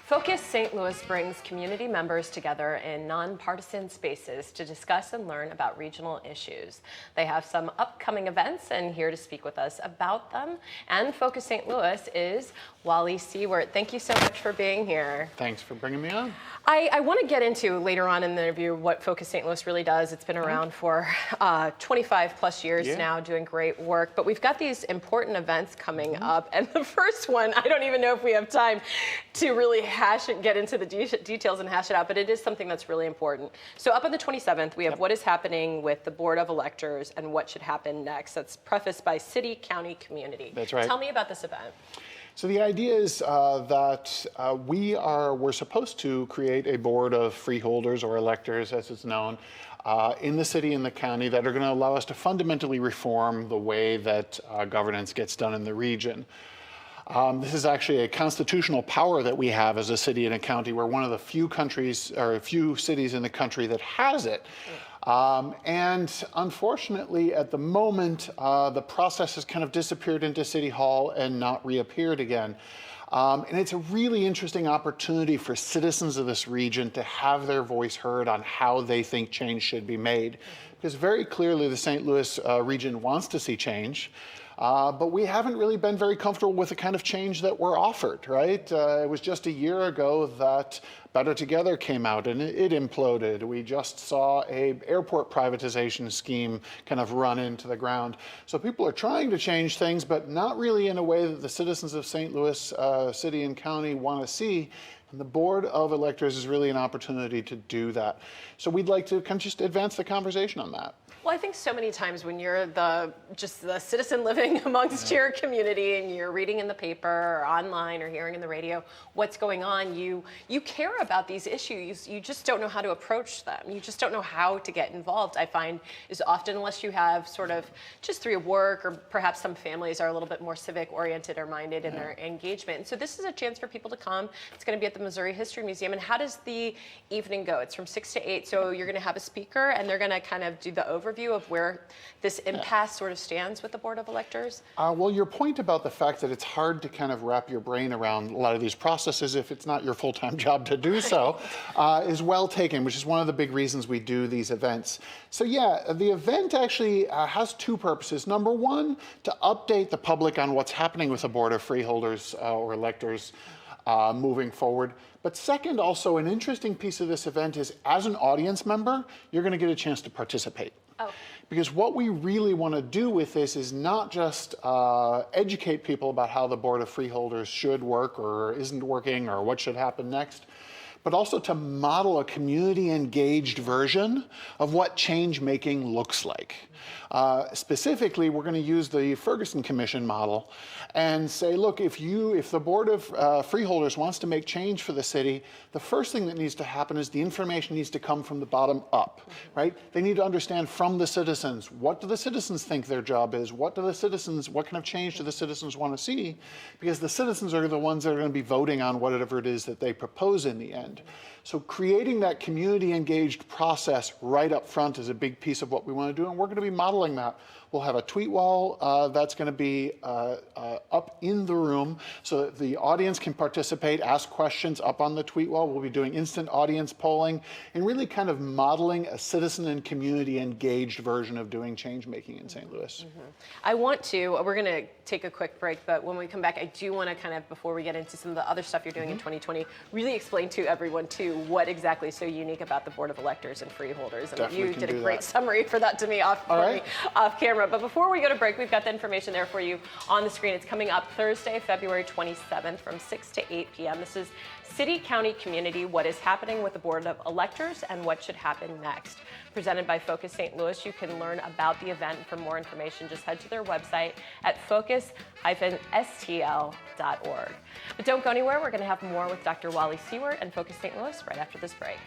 Focus St. Louis brings community members together in nonpartisan spaces to discuss and learn about regional issues. They have some upcoming events, and here to speak with us about them and Focus St. Louis is Wally Siewart. Thank you so much for being here. Thanks for bringing me on. I want to get into later on in the interview what Focus St. Louis really does. It's been around for 25 plus years now, doing great work. But we've got these important events coming up. And the first one, I don't even know if we have time to really get into the details and hash it out, but it is something that's really important. So up on the 27th, we have what is happening with the Board of Electors and what should happen next. That's prefaced by city, county, community. That's right. Tell me about this event. So the idea is that we're supposed to create a board of freeholders or electors, as it's known, in the city and the county that are going to allow us to fundamentally reform the way that governance gets done in the region. This is actually a constitutional power that we have as a city and a county. We're one of the few cities in the country that has it. And unfortunately, at the moment, the process has kind of disappeared into City Hall and not reappeared again. And it's a really interesting opportunity for citizens of this region to have their voice heard on how they think change should be made. Because very clearly the St. Louis region wants to see change. But we haven't really been very comfortable with the kind of change that we're offered, right? It was just a year ago that Better Together came out and it imploded. We just saw an airport privatization scheme kind of run into the ground. So people are trying to change things, but not really in a way that the citizens of St. Louis City and County want to see. And the Board of Electors is really an opportunity to do that. So we'd like to kind of just advance the conversation on that. Well, I think so many times when you're just the citizen living amongst your community and you're reading in the paper or online or hearing in the radio what's going on, you care about these issues. You just don't know how to approach them. You just don't know how to get involved, I find, is often unless you have sort of just through work, or perhaps some families are a little bit more civic oriented or minded in their engagement. And so this is a chance for people to come. It's going to be at the Missouri History Museum. And how does the evening go? It's from 6 to 8. So you're going to have a speaker and they're going to kind of do the overview of where this impasse sort of stands with the Board of Electors? Well, your point about the fact that it's hard to kind of wrap your brain around a lot of these processes if it's not your full-time job to do so is well taken, which is one of the big reasons we do these events. So yeah, the event actually has two purposes. Number one, to update the public on what's happening with the Board of Freeholders or Electors moving forward. But second, also an interesting piece of this event is as an audience member, you're going to get a chance to participate. Oh. Because what we really want to do with this is not just educate people about how the Board of Freeholders should work or isn't working or what should happen next, but also to model a community-engaged version of what change-making looks like. Specifically, we're going to use the Ferguson Commission model and say, look, if the Board of Freeholders wants to make change for the city, the first thing that needs to happen is the information needs to come from the bottom up, right? They need to understand from the citizens, what do the citizens think their job is? What kind of change do the citizens want to see? Because the citizens are the ones that are going to be voting on whatever it is that they propose in the end. So creating that community-engaged process right up front is a big piece of what we want to do, and we're going to be modeling that. We'll have a tweet wall that's going to be up in the room so that the audience can participate, ask questions up on the tweet wall. We'll be doing instant audience polling and really kind of modeling a citizen and community engaged version of doing change making in St. Louis. We're going to take a quick break, but when we come back, I do want to kind of, before we get into some of the other stuff you're doing in 2020, really explain to everyone too what exactly is so unique about the Board of Electors and Freeholders. And you did a great summary for that to me off camera. But before we go to break, we've got the information there for you on the screen. It's coming up Thursday, February 27th from 6 to 8 p.m. This is City, County, Community, what is happening with the Board of Electors and what should happen next. Presented by Focus St. Louis. You can learn about the event. For more information, just head to their website at focus-stl.org. But don't go anywhere. We're going to have more with Dr. Wally Siewart and Focus St. Louis right after this break.